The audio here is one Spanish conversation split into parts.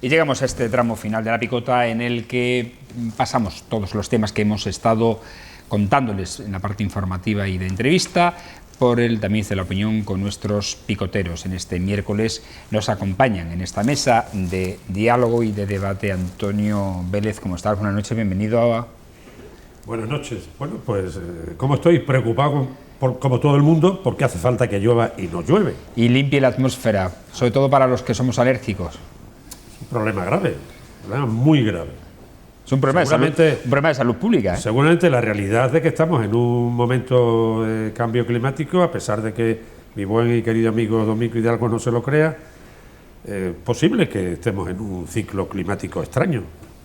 Y llegamos a este tramo final de la picota en el que pasamos todos los temas que hemos estado contándoles en la parte informativa y de entrevista por el tamiz de la opinión con nuestros picoteros. En este miércoles nos acompañan en esta mesa de diálogo y de debate Antonio Vélez. ¿Cómo estás? Buenas noches, bienvenido a... Buenas noches. Bueno, pues como estoy preocupado como todo el mundo, porque hace falta que llueva y no llueve. Y limpie la atmósfera, sobre todo para los que somos alérgicos. Un problema grave, un problema muy grave. Es un problema de salud pública. Seguramente la realidad de que estamos en un momento de cambio climático, a pesar de que mi buen y querido amigo Domingo Hidalgo no se lo crea, posible que estemos en un ciclo climático extraño.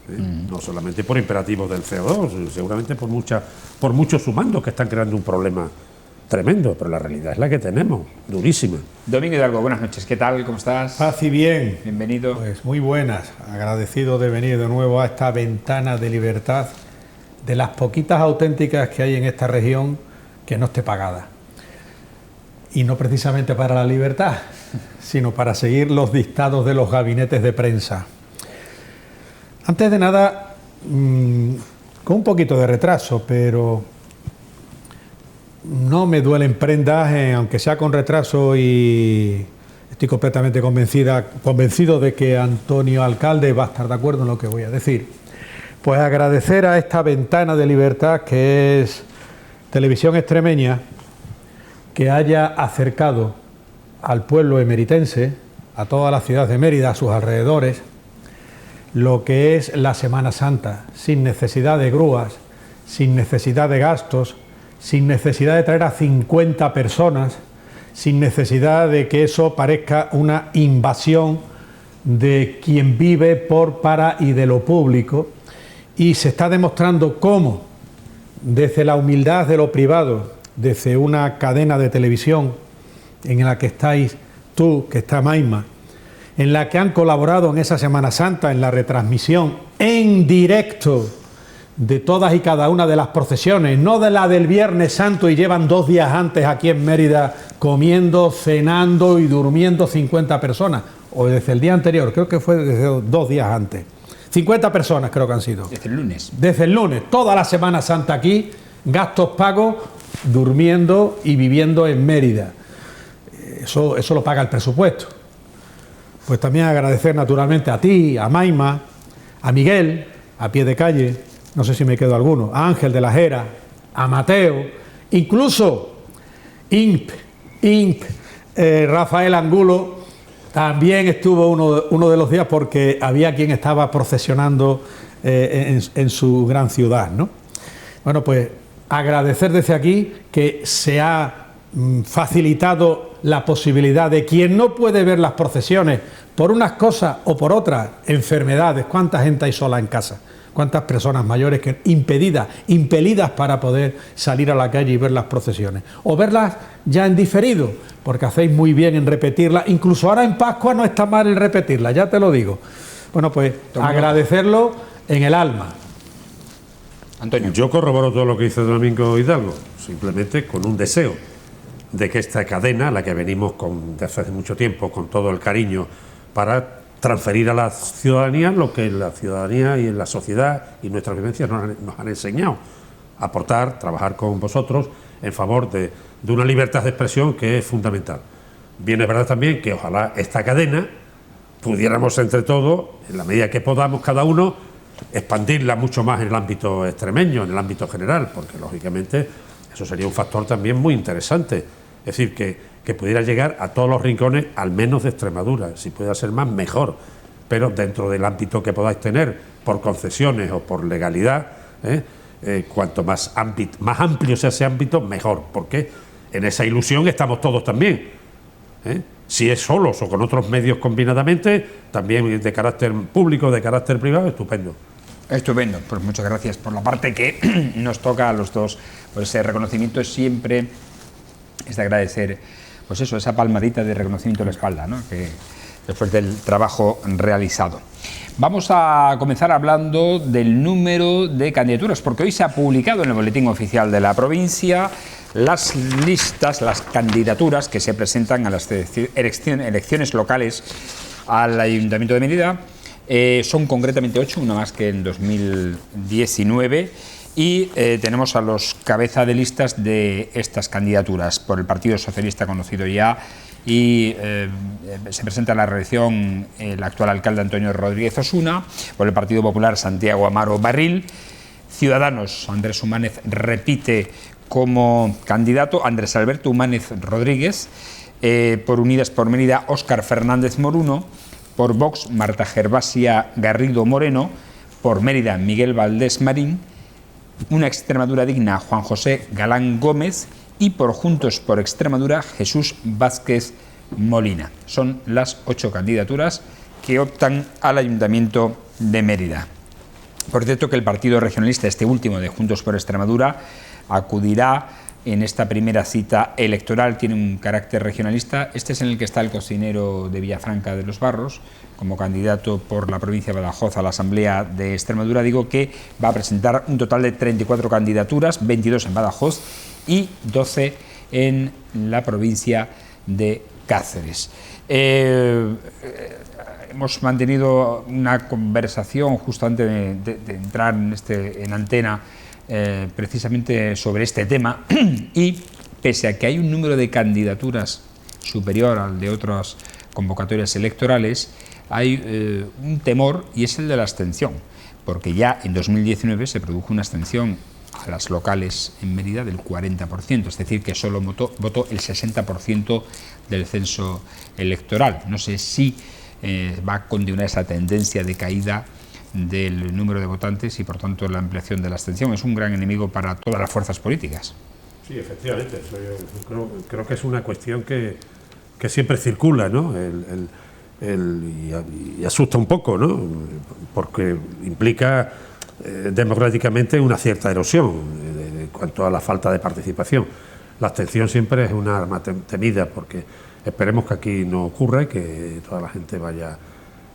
No solamente por imperativos del CO2, seguramente por muchos sumandos que están creando un problema tremendo, pero la realidad es la que tenemos, durísima. Domingo Hidalgo, buenas noches, ¿qué tal? ¿Cómo estás? Paz y bien. Bienvenido. Pues muy buenas, agradecido de venir de nuevo a esta ventana de libertad, de las poquitas auténticas que hay en esta región que no esté pagada. Y no precisamente para la libertad, sino para seguir los dictados de los gabinetes de prensa. Antes de nada, con un poquito de retraso, pero no me duelen prendas, aunque sea con retraso, y estoy completamente convencido de que Antonio Alcalde va a estar de acuerdo en lo que voy a decir. Pues agradecer a esta ventana de libertad que es Televisión Extremeña, que haya acercado al pueblo emeritense, a toda la ciudad de Mérida, a sus alrededores, lo que es la Semana Santa, sin necesidad de grúas, sin necesidad de gastos, sin necesidad de traer a 50 personas, sin necesidad de que eso parezca una invasión de quien vive por, para y de lo público. Y se está demostrando cómo, desde la humildad de lo privado, desde una cadena de televisión en la que estáis tú, que está Maima, en la que han colaborado en esa Semana Santa, en la retransmisión en directo de todas y cada una de las procesiones, no de la del Viernes Santo y llevan 2 días antes aquí en Mérida comiendo, cenando y durmiendo 50 personas, o desde el día anterior, creo que fue desde 2 días antes. 50 personas creo que han sido. Desde el lunes. Desde el lunes, toda la Semana Santa aquí, gastos pagos, durmiendo y viviendo en Mérida. Eso lo paga el presupuesto. Pues también agradecer naturalmente a ti, a Maima, a Miguel, a pie de calle, no sé si me quedo alguno, a Ángel de la Jera, a Mateo, incluso Rafael Angulo también estuvo uno de los días porque había quien estaba procesionando en su gran ciudad, ¿no? Bueno, pues agradecer desde aquí que se ha facilitado la posibilidad de quien no puede ver las procesiones por unas cosas o por otras, enfermedades, cuánta gente hay sola en casa, cuántas personas mayores que impelidas para poder salir a la calle y ver las procesiones, o verlas ya en diferido, porque hacéis muy bien en repetirlas, incluso ahora en Pascua no está mal el repetirlas, ya te lo digo. Bueno, pues agradecerlo en el alma. Antonio. Yo corroboro todo lo que dice Domingo Hidalgo, simplemente con un deseo de que esta cadena, la que venimos desde hace mucho tiempo, con todo el cariño, para transferir a la ciudadanía lo que la ciudadanía y la sociedad y nuestras vivencias nos han enseñado, aportar, trabajar con vosotros en favor de una libertad de expresión que es fundamental. Bien, es verdad también que ojalá esta cadena pudiéramos entre todos, en la medida que podamos cada uno, expandirla mucho más en el ámbito extremeño, en el ámbito general, porque lógicamente eso sería un factor también muy interesante. Es decir, que pudiera llegar a todos los rincones, al menos de Extremadura. Si pudiera ser más, mejor. Pero dentro del ámbito que podáis tener, por concesiones o por legalidad, cuanto más amplio sea ese ámbito, mejor. Porque en esa ilusión estamos todos también. Si es solos o con otros medios combinadamente, también de carácter público, de carácter privado, estupendo. Estupendo, pues muchas gracias por la parte que nos toca a los dos. Pues ese reconocimiento siempre es de agradecer, pues eso, esa palmadita de reconocimiento en la espalda, ¿no? Que después del trabajo realizado. Vamos a comenzar hablando del número de candidaturas, porque hoy se ha publicado en el Boletín Oficial de la provincia las listas, las candidaturas que se presentan a las elecciones locales al Ayuntamiento de Mérida Son concretamente 8, una más que en 2019. Y tenemos a los cabeza de listas de estas candidaturas. Por el Partido Socialista, conocido ya, y se presenta a la reelección el actual alcalde Antonio Rodríguez Osuna. Por el Partido Popular, Santiago Amaro Barril. Ciudadanos, Andrés Humánez repite como candidato, Andrés Alberto Humánez Rodríguez. Por Unidas por Mérida, Óscar Fernández Moruno. Por Vox, Marta Gervasia Garrido Moreno. Por Mérida, Miguel Valdés Marín. Una Extremadura digna, Juan José Galán Gómez. Y por Juntos por Extremadura, Jesús Vázquez Molina. Son las 8 candidaturas que optan al Ayuntamiento de Mérida. Por cierto, que el partido regionalista, este último de Juntos por Extremadura, acudirá en esta primera cita electoral. Tiene un carácter regionalista. Este es en el que está el cocinero de Villafranca de los Barros, como candidato por la provincia de Badajoz a la Asamblea de Extremadura. Digo que va a presentar un total de 34 candidaturas, 22 en Badajoz y 12 en la provincia de Cáceres. Hemos mantenido una conversación justo antes de entrar en antena, precisamente sobre este tema, y pese a que hay un número de candidaturas superior al de otras convocatorias electorales, hay un temor, y es el de la abstención, porque ya en 2019 se produjo una abstención a las locales en Mérida del 40%, es decir, que solo votó el 60% del censo electoral. No sé si va a continuar esa tendencia de caída del número de votantes y, por tanto, la ampliación de la abstención. Es un gran enemigo para todas las fuerzas políticas. Sí, efectivamente. Creo que es una cuestión que siempre circula, ¿no? Y asusta un poco, ¿no? Porque implica democráticamente una cierta erosión en cuanto a la falta de participación. La abstención siempre es una arma temida, porque esperemos que aquí no ocurra y que toda la gente vaya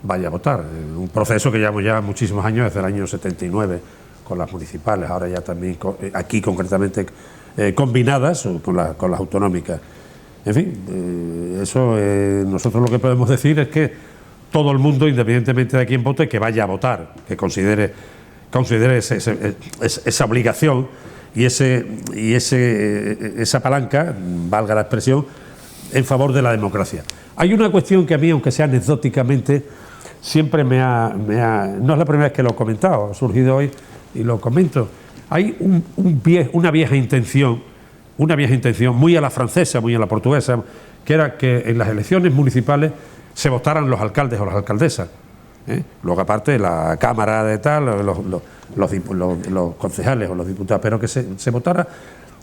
a votar. Un proceso que llevamos ya muchísimos años, desde el año 79, con las municipales, ahora ya también aquí concretamente combinadas con las autonómicas. En fin, nosotros lo que podemos decir es que todo el mundo, independientemente de quién vote, que vaya a votar, que considere esa obligación y esa palanca, valga la expresión, en favor de la democracia. Hay una cuestión que a mí, aunque sea anecdóticamente, siempre no es la primera vez que lo he comentado, ha surgido hoy y lo comento. Hay una vieja intención muy a la francesa, muy a la portuguesa, que era que en las elecciones municipales se votaran los alcaldes o las alcaldesas. Luego, aparte, la Cámara de tal, los concejales o los diputados, pero que se votara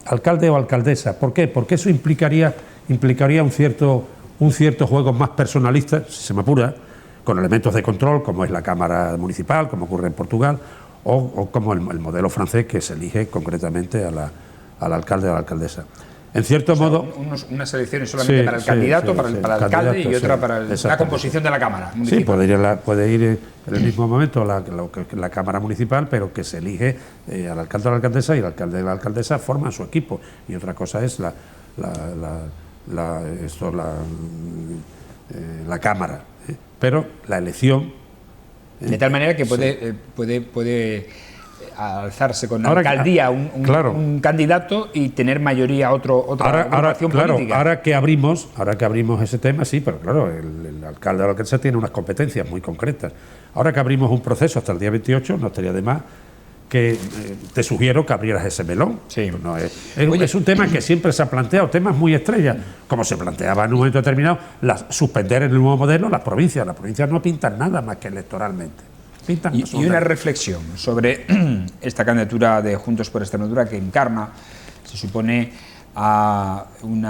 alcalde o alcaldesa. ¿Por qué? Porque eso implicaría un cierto juego más personalista, si se me apura, con elementos de control, como es la Cámara Municipal, como ocurre en Portugal, o como el modelo francés, que se elige concretamente al alcalde o a la alcaldesa. En cierto modo... Unas elecciones solamente para el candidato, para el alcalde, y otra para la composición de la Cámara Municipal. Sí, puede ir en el mismo momento la Cámara Municipal, pero que se elige al alcalde o la alcaldesa, y el alcalde y la alcaldesa forman su equipo. Y otra cosa es la Cámara. Pero la elección... de tal manera que puede alzarse con la alcaldía un candidato y tener mayoría otra agrupación política. Ahora que abrimos ese tema, sí, pero claro, el alcalde o la alcaldesa tiene unas competencias muy concretas. Ahora que abrimos un proceso hasta el día 28, no estaría de más que te sugiero que abrieras ese melón. Sí. No, es un tema que siempre se ha planteado, temas muy estrellas, como se planteaba en un momento determinado, suspender en el nuevo modelo las provincias. Las provincias no pintan nada más que electoralmente. Y una reflexión sobre esta candidatura de Juntos por Extremadura, que encarna, se supone, a un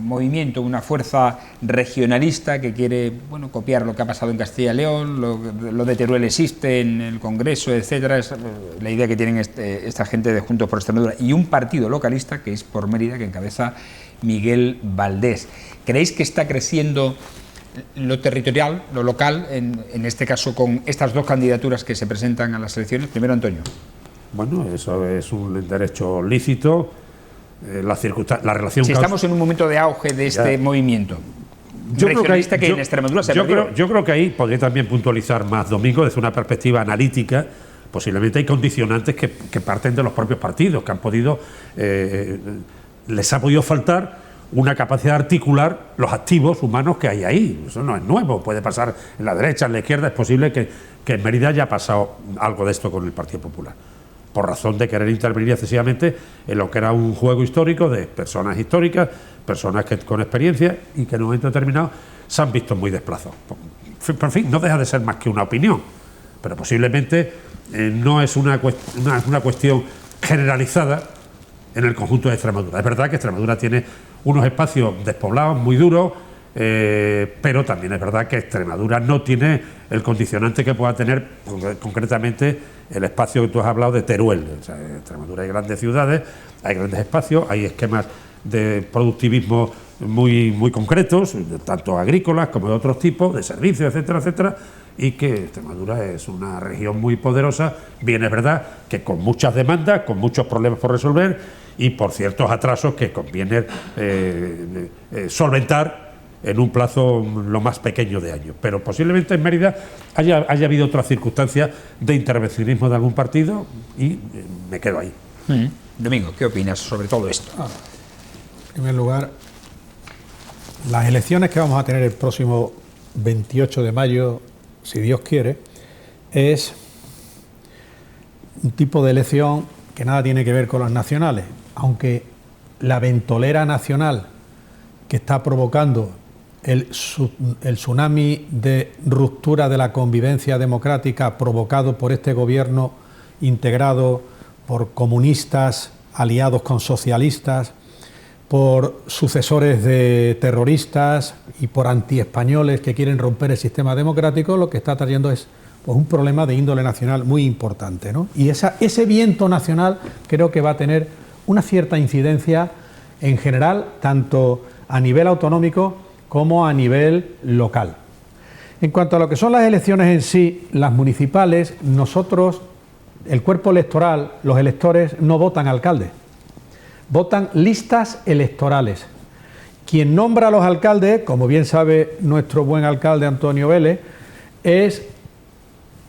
movimiento, una fuerza regionalista que quiere copiar lo que ha pasado en Castilla y León, lo de Teruel existe en el Congreso, etcétera. Es la idea que tienen esta gente de Juntos por Extremadura, y un partido localista que es por Mérida, que encabeza Miguel Valdés. ¿Creéis que está creciendo lo territorial, lo local, en este caso con estas dos candidaturas que se presentan a las elecciones? Primero, Antonio. Bueno, eso es un derecho lícito. La relación... Si estamos en un momento de auge de este movimiento. regionalista que en Extremadura se perdió. Yo creo que ahí podría también puntualizar más, Domingo, desde una perspectiva analítica. Posiblemente hay condicionantes que parten de los propios partidos, que han podido, les ha podido faltar una capacidad de articular los activos humanos que hay ahí. Eso no es nuevo, puede pasar en la derecha, en la izquierda, es posible que en Mérida haya pasado algo de esto con el Partido Popular, por razón de querer intervenir excesivamente en lo que era un juego histórico de personas históricas, personas con experiencia y que en un momento determinado se han visto muy desplazados. En fin, no deja de ser más que una opinión, pero posiblemente no es una cuestión generalizada en el conjunto de Extremadura. Es verdad que Extremadura tiene unos espacios despoblados muy duros, pero también es verdad que Extremadura no tiene el condicionante que pueda tener concretamente el espacio que tú has hablado de Teruel. O sea, en Extremadura hay grandes ciudades, hay grandes espacios, hay esquemas de productivismo muy concretos, tanto agrícolas como de otros tipos, de servicios, etcétera, etcétera, y que Extremadura es una región muy poderosa, bien es verdad que con muchas demandas, con muchos problemas por resolver y por ciertos atrasos que conviene solventar en un plazo lo más pequeño de años. Pero posiblemente en Mérida haya habido otras circunstancias de intervencionismo de algún partido y me quedo ahí. Domingo, ¿qué opinas sobre todo esto? En primer lugar, las elecciones que vamos a tener el próximo 28 de mayo, si Dios quiere, es un tipo de elección que nada tiene que ver con las nacionales, aunque la ventolera nacional que está provocando el tsunami de ruptura de la convivencia democrática provocado por este gobierno integrado por comunistas aliados con socialistas, por sucesores de terroristas y por antiespañoles que quieren romper el sistema democrático, lo que está trayendo es pues, un problema de índole nacional muy importante, ¿no? Y ese viento nacional creo que va a tener una cierta incidencia en general, tanto a nivel autonómico como a nivel local. En cuanto a lo que son las elecciones en sí, las municipales, nosotros, el cuerpo electoral, los electores no votan alcaldes. Votan listas electorales. Quien nombra a los alcaldes, como bien sabe nuestro buen alcalde Antonio Vélez, es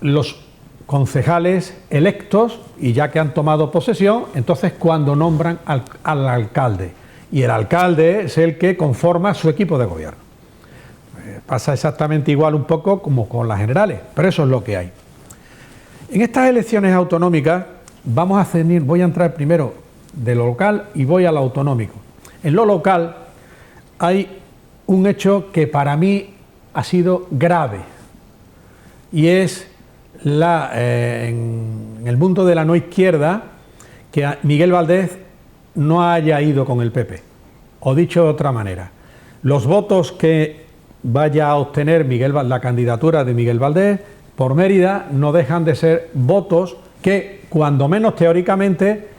los concejales electos y ya que han tomado posesión, entonces cuando nombran al alcalde. Y el alcalde es el que conforma su equipo de gobierno. Pasa exactamente igual un poco como con las generales, pero eso es lo que hay. En estas elecciones autonómicas voy a entrar primero de lo local y voy a lo autonómico. En lo local hay un hecho que para mí ha sido grave y es en el mundo de la no izquierda que Miguel Valdés no haya ido con el PP. O dicho de otra manera, los votos que vaya a obtener la candidatura de Miguel Valdés por Mérida no dejan de ser votos que, cuando menos teóricamente,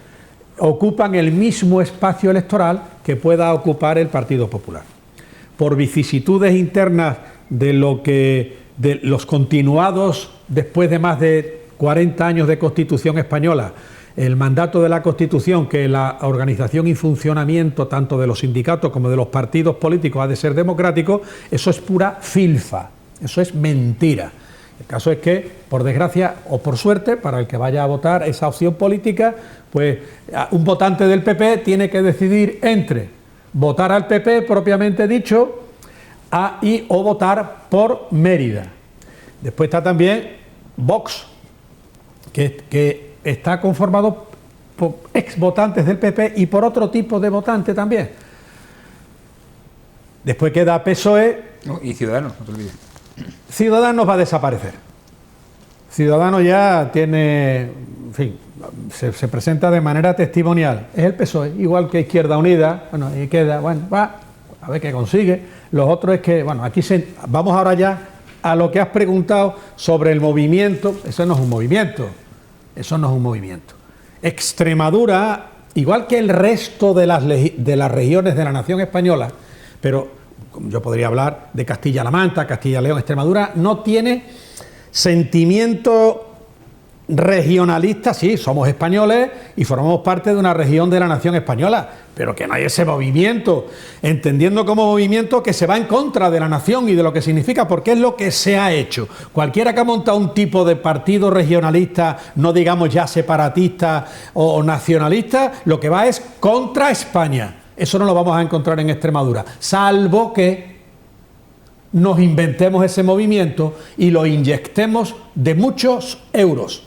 ocupan el mismo espacio electoral que pueda ocupar el Partido Popular. Por vicisitudes internas de los continuados después de más de 40 años de Constitución española, el mandato de la Constitución, que la organización y funcionamiento tanto de los sindicatos como de los partidos políticos ha de ser democrático, eso es pura filfa, eso es mentira. El caso es que, por desgracia o por suerte, para el que vaya a votar esa opción política, pues un votante del PP tiene que decidir entre votar al PP propiamente dicho o votar por Mérida. Después está también Vox, que está conformado por ex votantes del PP y por otro tipo de votante también. Después queda PSOE. Y Ciudadanos, no te olvides. Ciudadanos va a desaparecer. Ciudadanos ya tiene, en fin, se presenta de manera testimonial. Es el PSOE, igual que Izquierda Unida. Bueno, ahí queda, bueno, va a ver qué consigue. Los otros es que, bueno, vamos ahora ya a lo que has preguntado sobre el movimiento. Eso no es un movimiento. Eso no es un movimiento. Extremadura, igual que el resto de las regiones de la nación española, pero yo podría hablar de Castilla-La Mancha, Castilla-León, Extremadura, no tiene sentimiento regionalistas, sí, somos españoles y formamos parte de una región de la nación española, pero que no hay ese movimiento, entendiendo como movimiento que se va en contra de la nación y de lo que significa, porque es lo que se ha hecho. Cualquiera que ha montado un tipo de partido regionalista, no digamos ya separatista o nacionalista, lo que va es contra España. Eso no lo vamos a encontrar en Extremadura, salvo que nos inventemos ese movimiento y lo inyectemos de muchos euros,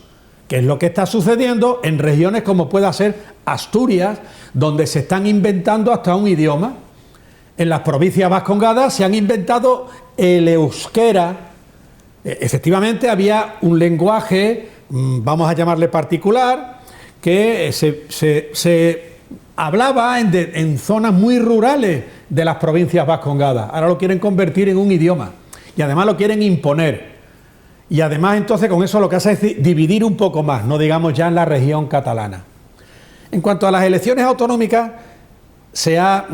que es lo que está sucediendo en regiones como pueda ser Asturias, donde se están inventando hasta un idioma. En las provincias vascongadas se han inventado el euskera. Efectivamente había un lenguaje, vamos a llamarle particular, que se hablaba en zonas muy rurales de las provincias vascongadas. Ahora lo quieren convertir en un idioma y además lo quieren imponer. Y además entonces con eso lo que hace es dividir un poco más, no digamos ya en la región catalana. En cuanto a las elecciones autonómicas, se ha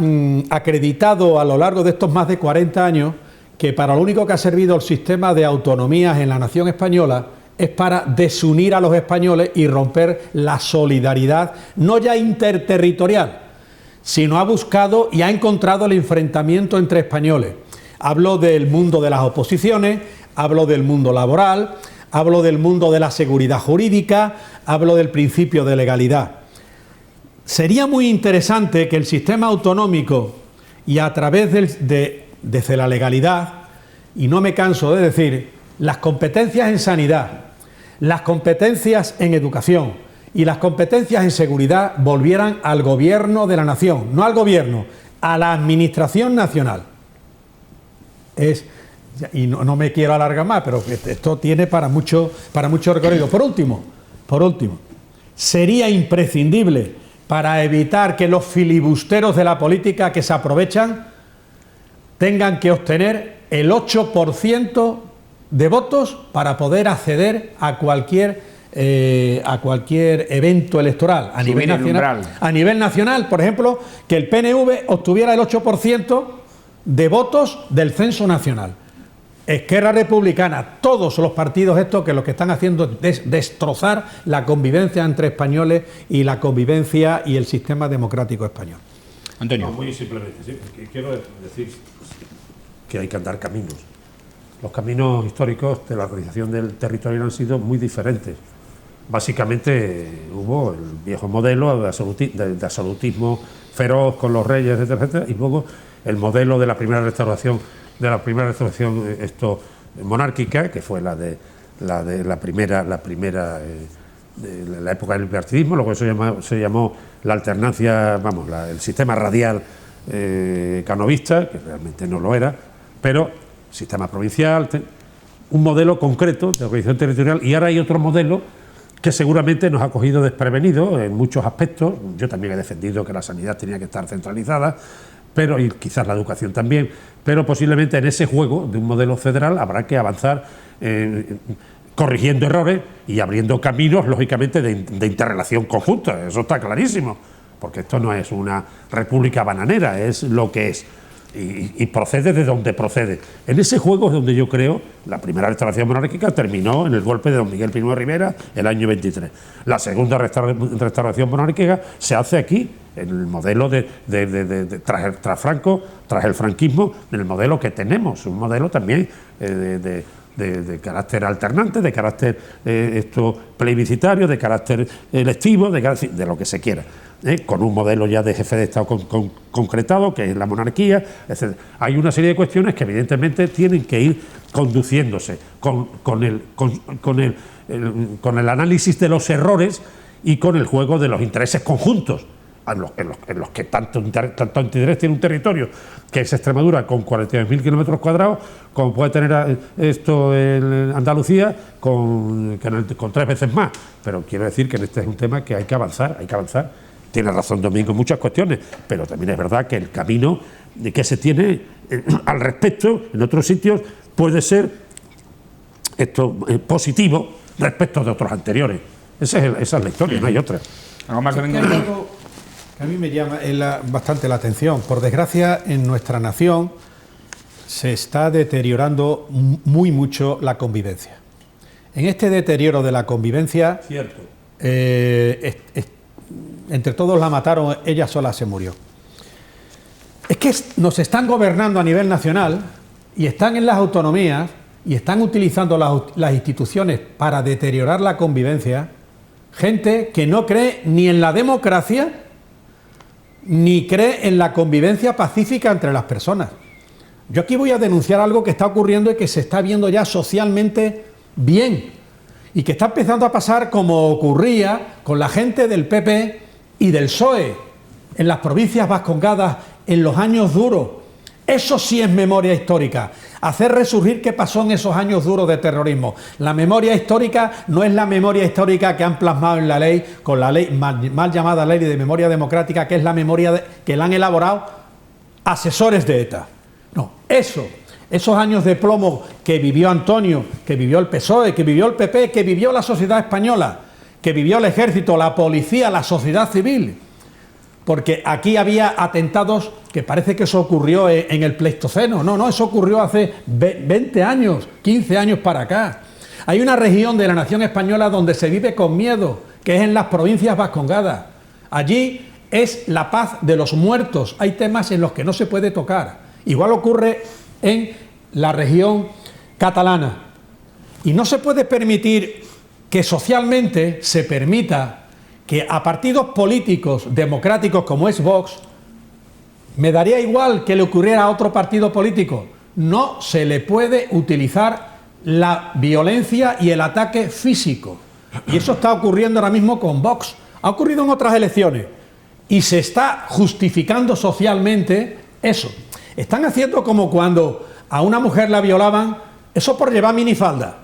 acreditado a lo largo de estos más de 40 años que para lo único que ha servido el sistema de autonomías en la nación española es para desunir a los españoles y romper la solidaridad, no ya interterritorial, sino ha buscado y ha encontrado el enfrentamiento entre españoles. Hablo del mundo de las oposiciones, hablo del mundo laboral, hablo del mundo de la seguridad jurídica, hablo del principio de legalidad. Sería muy interesante que el sistema autonómico y a través desde la legalidad, y no me canso de decir, las competencias en sanidad, las competencias en educación y las competencias en seguridad volvieran al gobierno de la nación, no al gobierno, a la administración nacional. Y no me quiero alargar más, pero esto tiene para mucho recorrido. Por último, sería imprescindible para evitar que los filibusteros de la política que se aprovechan tengan que obtener el 8% de votos para poder acceder a cualquier evento electoral a nivel nacional. A nivel nacional, por ejemplo, que el PNV obtuviera el 8% de votos del censo nacional. Esquerra Republicana, todos los partidos estos que lo que están haciendo es destrozar la convivencia entre españoles y la convivencia y el sistema democrático español. Antonio. No, muy simplemente, sí, quiero decir que hay que andar caminos. Los caminos históricos de la organización del territorio han sido muy diferentes. Básicamente hubo el viejo modelo de absolutismo feroz con los reyes, etcétera, etcétera, y luego el modelo de la primera restauración monárquica, que fue la de la primera de la época del bipartidismo. Luego eso se llamó la alternancia, el sistema radial canovista, que realmente no lo era, pero sistema provincial, un modelo concreto de organización territorial. Y ahora hay otro modelo que seguramente nos ha cogido desprevenidos en muchos aspectos. Yo también he defendido que la sanidad tenía que estar centralizada, y quizás la educación también, pero posiblemente en ese juego de un modelo federal habrá que avanzar corrigiendo errores y abriendo caminos, lógicamente, de interrelación conjunta. Eso está clarísimo, porque esto no es una república bananera, es lo que es. Y procede de donde procede. En ese juego es donde yo creo la primera restauración monárquica terminó en el golpe de don Miguel Primo de Rivera el año 23. La segunda restauración monárquica se hace aquí, en el modelo tras Franco, tras el franquismo, en el modelo que tenemos, un modelo también de carácter alternante, de carácter plebiscitario, de carácter electivo, de lo que se quiera. Con un modelo ya de jefe de Estado concretado, que es la monarquía, etc. Hay una serie de cuestiones que evidentemente tienen que ir conduciéndose con el análisis de los errores y con el juego de los intereses conjuntos, en los que tanto interés tiene un territorio, que es Extremadura, con 42.000 kilómetros cuadrados, como puede tener en Andalucía, con 3 veces más. Pero quiero decir que este es un tema que hay que avanzar. Tiene razón Domingo en muchas cuestiones, pero también es verdad que el camino que se tiene al respecto en otros sitios puede ser positivo respecto de otros anteriores. Esa es la historia, no hay otra. ¿Algo más, Domingo? Algo que a mí me llama bastante la atención. Por desgracia, en nuestra nación se está deteriorando mucho la convivencia. en este deterioro de la convivencia, Cierto. entre todos la mataron, ella sola se murió. Es que nos están gobernando a nivel nacional y están en las autonomías y están utilizando las instituciones para deteriorar la convivencia, gente que no cree ni en la democracia ni cree en la convivencia pacífica entre las personas. Yo aquí voy a denunciar algo que está ocurriendo y que se está viendo ya socialmente bien y que está empezando a pasar como ocurría con la gente del PP y del PSOE en las provincias vascongadas en los años duros. Eso sí es memoria histórica. Hacer resurgir qué pasó en esos años duros de terrorismo. La memoria histórica no es la memoria histórica que han plasmado en la ley, con la ley mal llamada Ley de Memoria Democrática, que es la memoria que la han elaborado asesores de ETA. No, esos años de plomo que vivió Antonio, que vivió el PSOE, que vivió el PP, que vivió la sociedad española, que vivió el ejército, la policía, la sociedad civil. Porque aquí había atentados que parece que eso ocurrió en el Pleistoceno. No, eso ocurrió hace 20 años, 15 años para acá. Hay una región de la nación española donde se vive con miedo, que es en las provincias vascongadas. Allí es la paz de los muertos. Hay temas en los que no se puede tocar. Igual ocurre en la región catalana. Y no se puede permitir que socialmente se permita que a partidos políticos democráticos como es Vox, me daría igual que le ocurriera a otro partido político, no se le puede utilizar la violencia y el ataque físico. Y eso está ocurriendo ahora mismo con Vox. Ha ocurrido en otras elecciones y se está justificando socialmente eso. Están haciendo como cuando a una mujer la violaban, eso por llevar minifalda.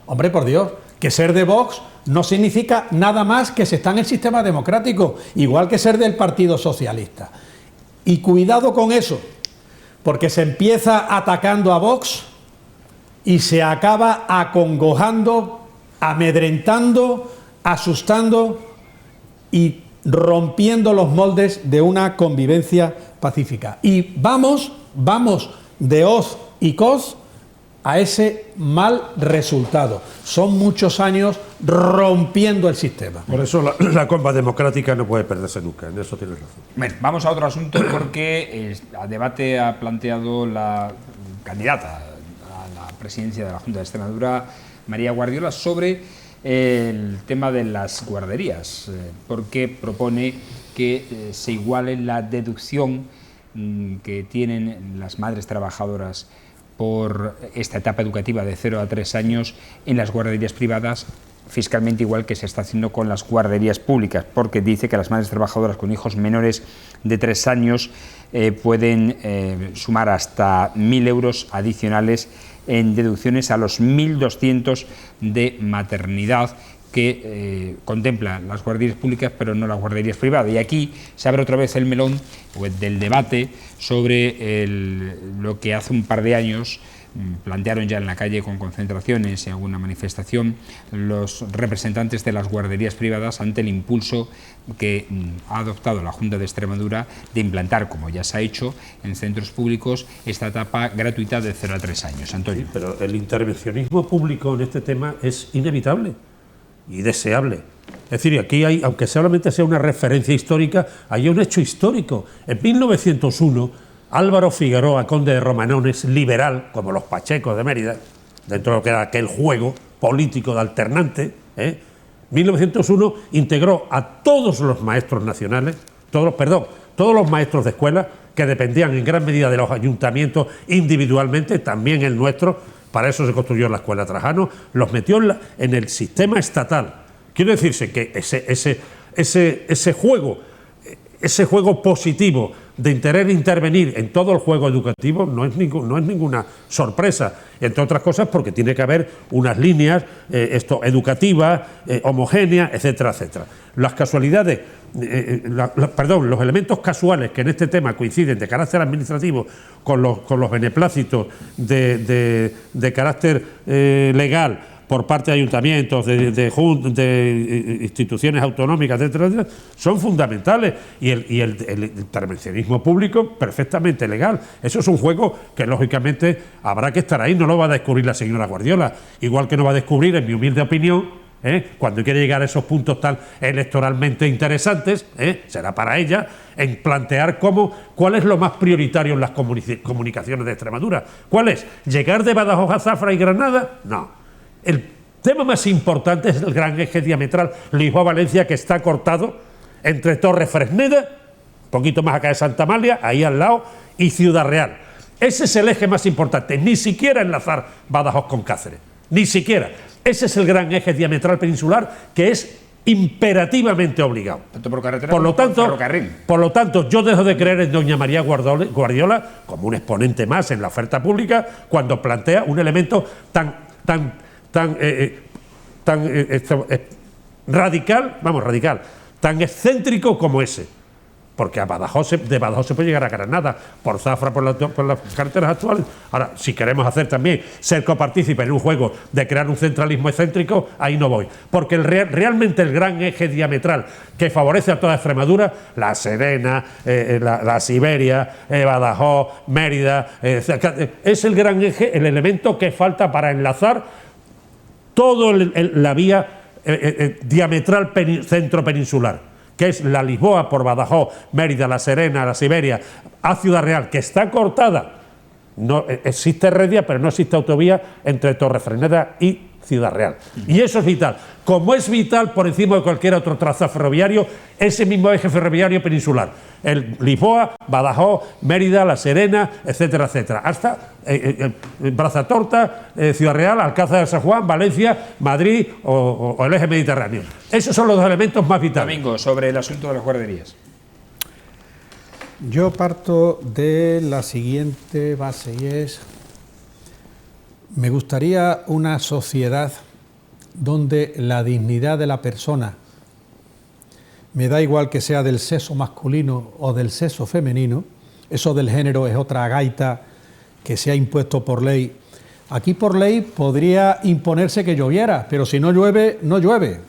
Hombre, por Dios, que ser de Vox no significa nada más que se está en el sistema democrático, igual que ser del Partido Socialista. Y cuidado con eso, porque se empieza atacando a Vox y se acaba acongojando, amedrentando, asustando y rompiendo los moldes de una convivencia pacífica. Y vamos de hoz y coz a ese mal resultado. Son muchos años rompiendo el sistema. Por eso la comba democrática no puede perderse nunca, en eso tienes razón. Bueno, vamos a otro asunto porque a debate ha planteado la candidata a la presidencia de la Junta de Extremadura, María Guardiola, sobre el tema de las guarderías, porque propone que se iguale la deducción que tienen las madres trabajadoras por esta etapa educativa de 0 a 3 años en las guarderías privadas, fiscalmente igual que se está haciendo con las guarderías públicas, porque dice que las madres trabajadoras con hijos menores de 3 años pueden sumar hasta 1.000 euros adicionales en deducciones a los 1.200 de maternidad que contemplan las guarderías públicas pero no las guarderías privadas. Y aquí se abre otra vez el melón del debate sobre lo que hace un par de años plantearon ya en la calle con concentraciones y alguna manifestación los representantes de las guarderías privadas ante el impulso que ha adoptado la Junta de Extremadura de implantar, como ya se ha hecho en centros públicos, esta etapa gratuita de 0 a 3 años. Antonio. Sí, pero el intervencionismo público en este tema es inevitable y deseable. Es decir, aquí hay, aunque solamente sea una referencia histórica, hay un hecho histórico. En 1901, Álvaro Figueroa, conde de Romanones, liberal, como los pachecos de Mérida, dentro de lo que era aquel juego político de alternante, 1901 integró a todos los maestros nacionales, todos los maestros de escuela, que dependían en gran medida de los ayuntamientos individualmente, también el nuestro. Para eso se construyó la Escuela Trajano, los metió en el sistema estatal. Quiere decirse que ese juego positivo de intervenir en todo el juego educativo no es ninguna sorpresa, entre otras cosas porque tiene que haber unas líneas educativas, homogéneas, etcétera, etcétera. Las casualidades, los elementos casuales que en este tema coinciden de carácter administrativo con los beneplácitos de carácter legal por parte de ayuntamientos, de instituciones autonómicas, etcétera, etcétera, son fundamentales. Y el intervencionismo público, perfectamente legal. Eso es un juego que, lógicamente, habrá que estar ahí. No lo va a descubrir la señora Guardiola. Igual que no va a descubrir, en mi humilde opinión, cuando quiere llegar a esos puntos tan electoralmente interesantes, será para ella en plantear cuál es lo más prioritario en las comunicaciones de Extremadura. ¿Cuál es? ¿Llegar de Badajoz a Zafra y Granada? No. El tema más importante es el gran eje diametral Lisboa-Valencia, que está cortado entre Torre Fresneda, un poquito más acá de Santa Amalia, ahí al lado, y Ciudad Real. Ese es el eje más importante. Ni siquiera enlazar Badajoz con Cáceres. Ni siquiera. Ese es el gran eje diametral peninsular que es imperativamente obligado. Tanto por carretera por lo como por tanto, ferrocarril. Por lo tanto, yo dejo de creer en doña María Guardiola como un exponente más en la oferta pública cuando plantea un elemento tan radical, tan excéntrico como ese. Porque de Badajoz se puede llegar a Granada, por Zafra, por las carreteras actuales. Ahora, si queremos hacer también, ser copartícipe en un juego de crear un centralismo excéntrico, ahí no voy. Porque realmente el gran eje diametral que favorece a toda Extremadura, La Serena, la Siberia, Badajoz, Mérida, es el gran eje, el elemento que falta para enlazar toda la vía diametral centro-peninsular, que es la Lisboa por Badajoz, Mérida, La Serena, la Siberia, a Ciudad Real, que está cortada. No existe Heredia, pero no existe autovía entre Torrefreneda y Ciudad Real. Y eso es vital. Como es vital, por encima de cualquier otro trazado ferroviario, ese mismo eje ferroviario peninsular. El Lisboa, Badajoz, Mérida, La Serena, etcétera, etcétera. Hasta Brazatorta, Ciudad Real, Alcázar de San Juan, Valencia, Madrid o el eje mediterráneo. Esos son los dos elementos más vitales. Domingo, sobre el asunto de las guarderías. Yo parto de la siguiente base y es: me gustaría una sociedad donde la dignidad de la persona, me da igual que sea del sexo masculino o del sexo femenino, eso del género es otra gaita que se ha impuesto por ley. Aquí por ley podría imponerse que lloviera, pero si no llueve, no llueve.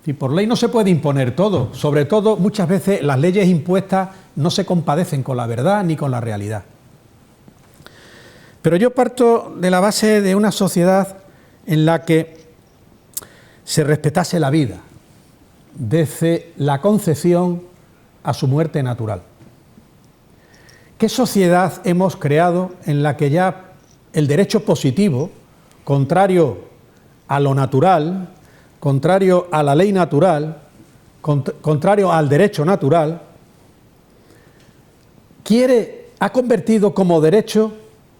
Y por ley no se puede imponer todo. Sobre todo, muchas veces las leyes impuestas no se compadecen con la verdad ni con la realidad. Pero yo parto de la base de una sociedad en la que se respetase la vida, desde la concepción a su muerte natural. ¿Qué sociedad hemos creado en la que ya el derecho positivo, contrario a lo natural, contrario a la ley natural, contrario al derecho natural, ha convertido como derecho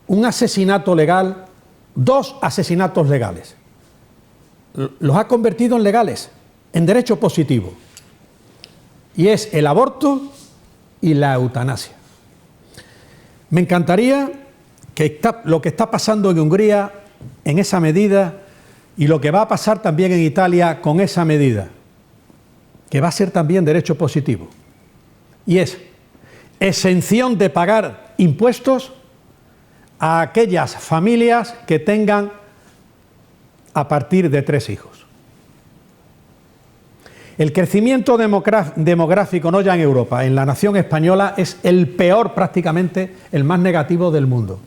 un asesinato legal, 2 asesinatos legales? Los ha convertido en legales, en derecho positivo. Y es el aborto y la eutanasia. Me encantaría que lo que está pasando en Hungría en esa medida y lo que va a pasar también en Italia con esa medida, que va a ser también derecho positivo. Y es exención de pagar impuestos a aquellas familias que tengan a partir de 3 hijos. El crecimiento demográfico, no ya en Europa, en la nación española, es el peor, prácticamente el más negativo del mundo.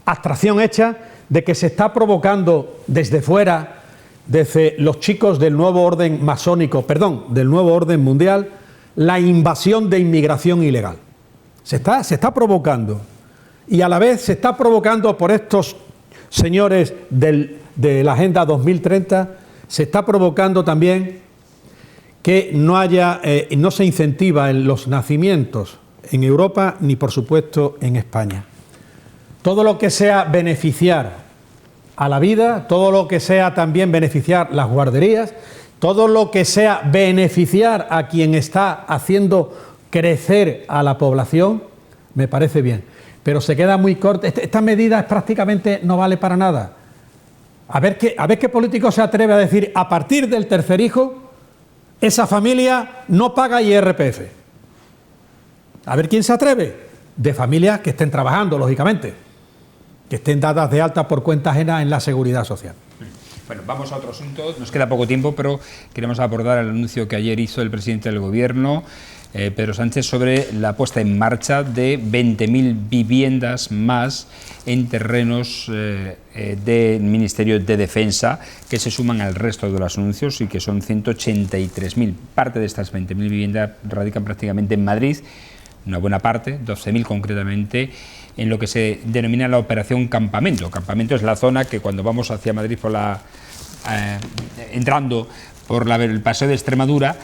Abstracción hecha de que se está provocando desde fuera, desde los chicos del nuevo orden masónico, del nuevo orden mundial, la invasión de inmigración ilegal. Se está provocando. Y a la vez se está provocando por estos señores de la Agenda 2030, se está provocando también que no se incentiva en los nacimientos en Europa ni, por supuesto, en España. Todo lo que sea beneficiar a la vida, todo lo que sea también beneficiar las guarderías, todo lo que sea beneficiar a quien está haciendo crecer a la población, me parece bien. Pero se queda muy corta. Esta medida prácticamente no vale para nada. A ver qué político se atreve a decir: a partir del 3er hijo, esa familia no paga IRPF. A ver quién se atreve. De familias que estén trabajando, lógicamente, que estén dadas de alta por cuenta ajena en la seguridad social. Bueno, vamos a otro asunto. Nos queda poco tiempo, pero queremos abordar el anuncio que ayer hizo el presidente del Gobierno, Pedro Sánchez, sobre la puesta en marcha de 20.000 viviendas más en terrenos del Ministerio de Defensa, que se suman al resto de los anuncios y que son 183.000. Parte de estas 20.000 viviendas radican prácticamente en Madrid, una buena parte, 12.000 concretamente, en lo que se denomina la operación Campamento. Campamento es la zona que cuando vamos hacia Madrid por entrando por el paseo de Extremadura,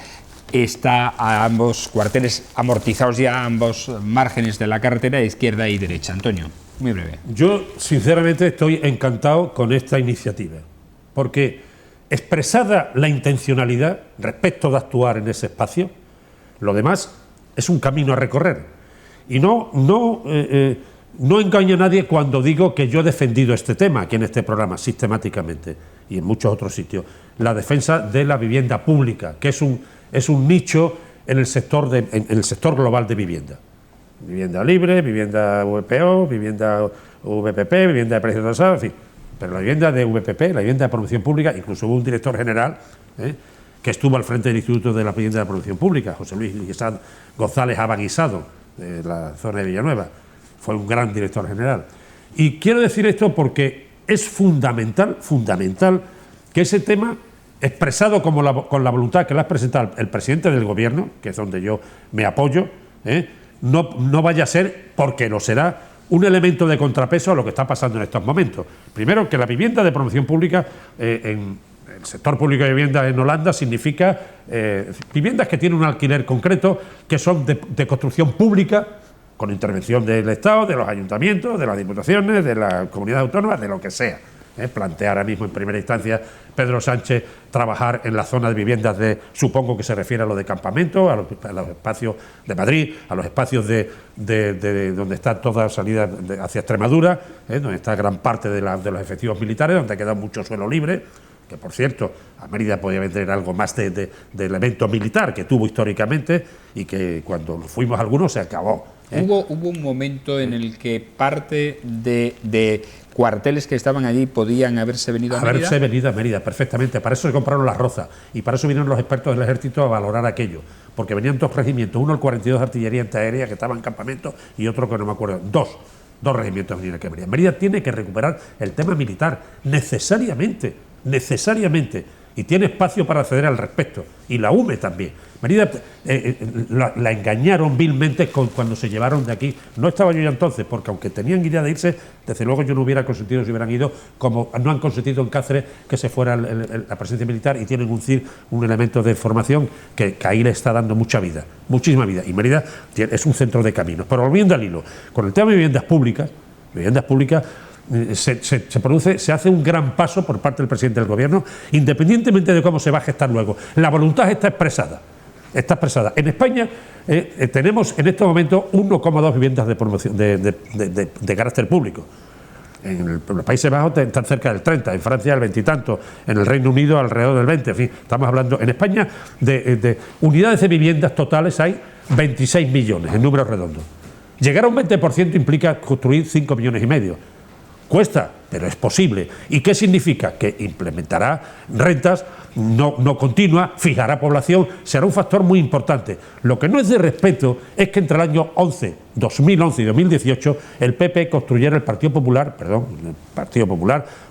está a ambos cuarteles amortizados ya, a ambos márgenes de la carretera, izquierda y derecha. Antonio, muy breve. Yo, sinceramente, estoy encantado con esta iniciativa, porque expresada la intencionalidad respecto de actuar en ese espacio, lo demás es un camino a recorrer. Y no engaño a nadie cuando digo que yo he defendido este tema aquí en este programa sistemáticamente y en muchos otros sitios, la defensa de la vivienda pública, que es un nicho en el sector global de vivienda. Vivienda libre, vivienda VPO, vivienda VPP, vivienda de precio tasado, en fin. Pero la vivienda de VPP, la vivienda de promoción pública, incluso hubo un director general que estuvo al frente del Instituto de la Vivienda de Promoción Pública, José Luis González Abaguisado, de la zona de Villanueva. Fue un gran director general. Y quiero decir esto porque es fundamental que ese tema, expresado con la voluntad que le ha presentado el presidente del Gobierno, que es donde yo me apoyo, no vaya a ser, porque lo será, un elemento de contrapeso a lo que está pasando en estos momentos. Primero, que la vivienda de promoción pública en el sector público de vivienda en Holanda significa viviendas que tienen un alquiler concreto, que son de construcción pública, con intervención del Estado, de los ayuntamientos, de las diputaciones, de las comunidades autónomas, de lo que sea. Plantea ahora mismo en primera instancia Pedro Sánchez trabajar en la zona de viviendas supongo que se refiere a lo de campamento, a los espacios de Madrid, a los espacios de donde está toda salida hacia Extremadura, donde está gran parte de los efectivos militares, donde ha quedado mucho suelo libre, que por cierto a Mérida podía vender algo más de elemento militar que tuvo históricamente y que cuando fuimos algunos se acabó. Hubo un momento en el que parte de cuarteles que estaban allí podían haberse venido a Mérida. Haberse venido a Mérida, perfectamente. Para eso se compraron las Rozas y para eso vinieron los expertos del Ejército a valorar aquello. Porque venían dos regimientos, uno el 42 de Artillería Antiaérea, que estaba en campamento, y otro que no me acuerdo. Dos regimientos venían aquí a Mérida. Mérida tiene que recuperar el tema militar, necesariamente. Y tiene espacio para acceder al respecto. Y la UME también. Mérida la engañaron vilmente cuando se llevaron de aquí. No estaba yo ya entonces, porque aunque tenían idea de irse, desde luego yo no hubiera consentido si hubieran ido, como no han consentido en Cáceres que se fuera la presencia militar, y tienen un elemento de formación que ahí le está dando mucha vida, muchísima vida. Y Mérida es un centro de caminos. Pero volviendo al hilo, con el tema de viviendas públicas, se hace un gran paso por parte del presidente del Gobierno, independientemente de cómo se va a gestar luego. La voluntad está expresada. En España tenemos en este momento 1,2 viviendas de promoción de carácter público. En los Países Bajos están cerca del 30, en Francia el 20 y tanto, en el Reino Unido alrededor del 20. En fin, estamos hablando en España de unidades de viviendas totales, hay 26 millones en números redondos. Llegar a un 20% implica construir 5,5 millones. Cuesta, pero es posible. ¿Y qué significa? Que implementará rentas no continuas, fijará población, será un factor muy importante. Lo que no es de respeto es que entre el año 2011 y 2018 el PP construyera el Partido Popular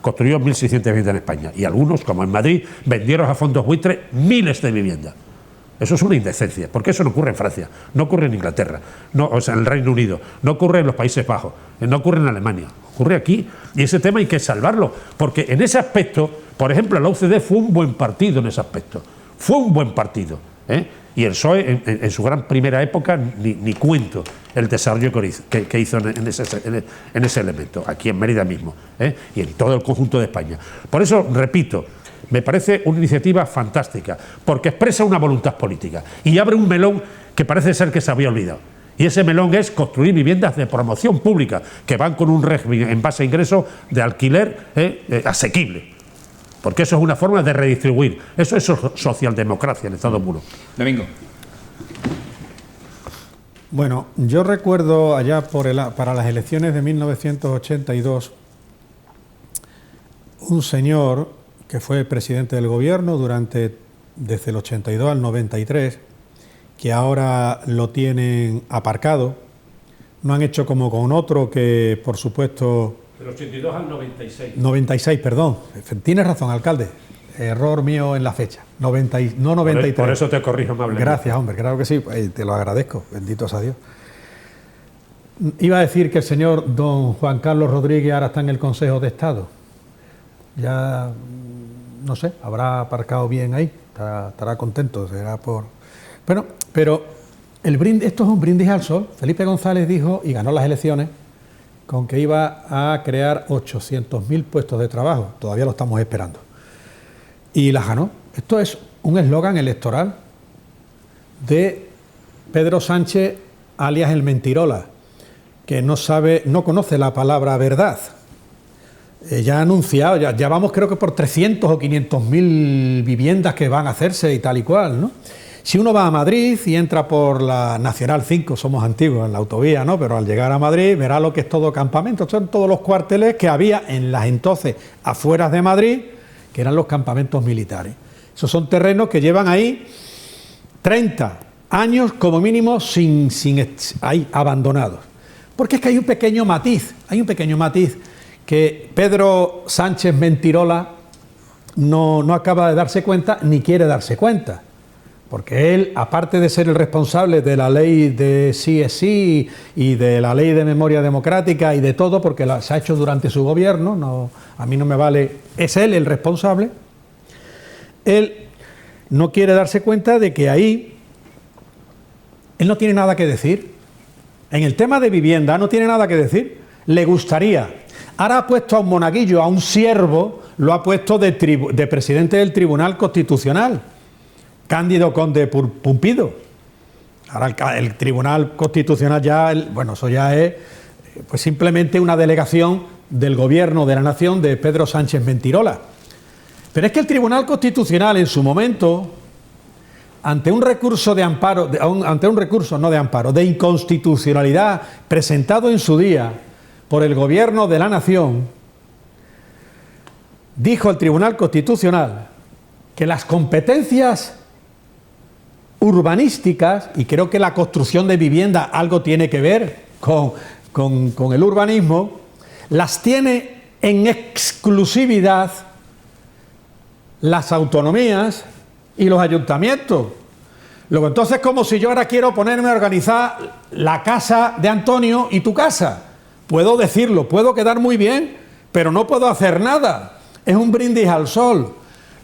construyó 1.600 viviendas en España, y algunos, como en Madrid, vendieron a fondos buitres miles de viviendas. Eso es una indecencia, porque eso no ocurre en Francia, no ocurre en Inglaterra, en el Reino Unido, no ocurre en los Países Bajos, no ocurre en Alemania, ocurre aquí. Y ese tema hay que salvarlo, porque en ese aspecto, por ejemplo, la UCD fue un buen partido en ese aspecto, Y el PSOE, en su gran primera época, ni cuento el desarrollo que hizo en ese elemento, aquí en Mérida mismo, y en todo el conjunto de España. Por eso, repito, me parece una iniciativa fantástica, porque expresa una voluntad política y abre un melón que parece ser que se había olvidado. Y ese melón es construir viviendas de promoción pública que van con un régimen en base a ingresos de alquiler asequible. Porque eso es una forma de redistribuir. Eso es socialdemocracia en estado puro. Domingo. Bueno, yo recuerdo allá para las elecciones de 1982 un señor que fue presidente del gobierno desde el 82 al 93, que ahora lo tienen aparcado. No han hecho como con otro que, por supuesto... Del 82 al 96. 96, perdón. Tienes razón, alcalde. Error mío en la fecha. No 93. Por eso te corrijo amablemente. Gracias, hombre, claro que sí. Te lo agradezco. Bendito sea Dios. Iba a decir que el señor don Juan Carlos Rodríguez ahora está en el Consejo de Estado. Ya, no sé, habrá aparcado bien ahí. Estará contento, será por... Bueno, pero esto es un brindis al sol. Felipe González dijo, y ganó las elecciones, con que iba a crear 800.000 puestos de trabajo. Todavía lo estamos esperando. Y las ganó. Esto es un eslogan electoral de Pedro Sánchez, alias el Mentirola, que no conoce la palabra verdad. Ya ha anunciado, ya vamos creo que por 300 o 500.000 viviendas que van a hacerse y tal y cual, ¿no? Si uno va a Madrid y entra por la Nacional 5, somos antiguos en la autovía, ¿no? Pero al llegar a Madrid verá lo que es todo campamento. Son todos los cuarteles que había en las entonces afueras de Madrid, que eran los campamentos militares. Esos son terrenos que llevan ahí 30 años como mínimo ahí abandonados. Porque es que hay un pequeño matiz que Pedro Sánchez Mentirola no acaba de darse cuenta ni quiere darse cuenta. Porque él, aparte de ser el responsable de la ley de sí es sí y de la ley de memoria democrática y de todo, porque se ha hecho durante su gobierno, a mí no me vale, es él el responsable, él no quiere darse cuenta de que ahí él no tiene nada que decir. En el tema de vivienda no tiene nada que decir. Le gustaría. Ahora ha puesto a un monaguillo, a un siervo, lo ha puesto de presidente del Tribunal Constitucional. Cándido Conde Pumpido. Ahora el Tribunal Constitucional eso ya es pues simplemente una delegación del Gobierno de la Nación de Pedro Sánchez Mentirola. Pero es que el Tribunal Constitucional en su momento, ante un recurso de inconstitucionalidad presentado en su día por el Gobierno de la Nación, dijo el Tribunal Constitucional que las competencias urbanísticas, y creo que la construcción de vivienda algo tiene que ver con el urbanismo, las tiene en exclusividad las autonomías y los ayuntamientos. Luego, entonces, como si yo ahora quiero ponerme a organizar la casa de Antonio y tu casa. Puedo decirlo, puedo quedar muy bien, pero no puedo hacer nada. Es un brindis al sol.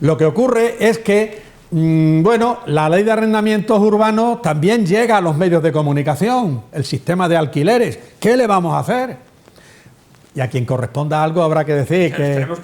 Lo que ocurre es que la ley de arrendamientos urbanos también llega a los medios de comunicación, el sistema de alquileres. ¿Qué le vamos a hacer? Y a quien corresponda algo habrá que decir que... Nos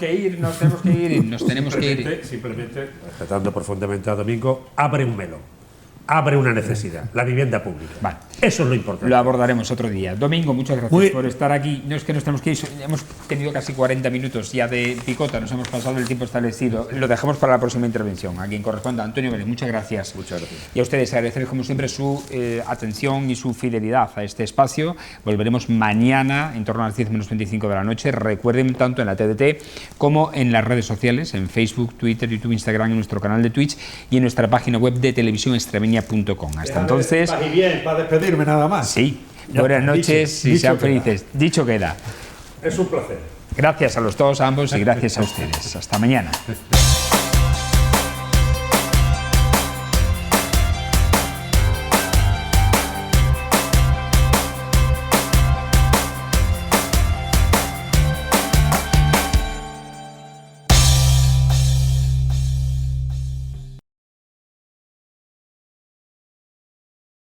tenemos que ir. Simplemente, respetando profundamente a Domingo, abre un melón. Abre una necesidad, la vivienda pública. Vale. Eso es lo importante. Lo abordaremos otro día. Domingo, muchas gracias por estar aquí. No es que nos tenemos que ir, hemos tenido casi 40 minutos ya de picota, nos hemos pasado el tiempo establecido. Lo dejamos para la próxima intervención. A quien corresponda, Antonio Vélez, muchas gracias. Muchas gracias. Y a ustedes agradecerles como siempre su atención y su fidelidad a este espacio. Volveremos mañana en torno a las 10:25 de la noche. Recuerden, tanto en la TDT como en las redes sociales, en Facebook, Twitter, YouTube, Instagram, en nuestro canal de Twitch y en nuestra página web de televisiónextremeña.com. Hasta entonces... bien, para despedirme nada más. Sí, buenas noches y sean felices. Dicho queda. Es un placer. Gracias a los dos, a ambos, y gracias a ustedes. Hasta mañana.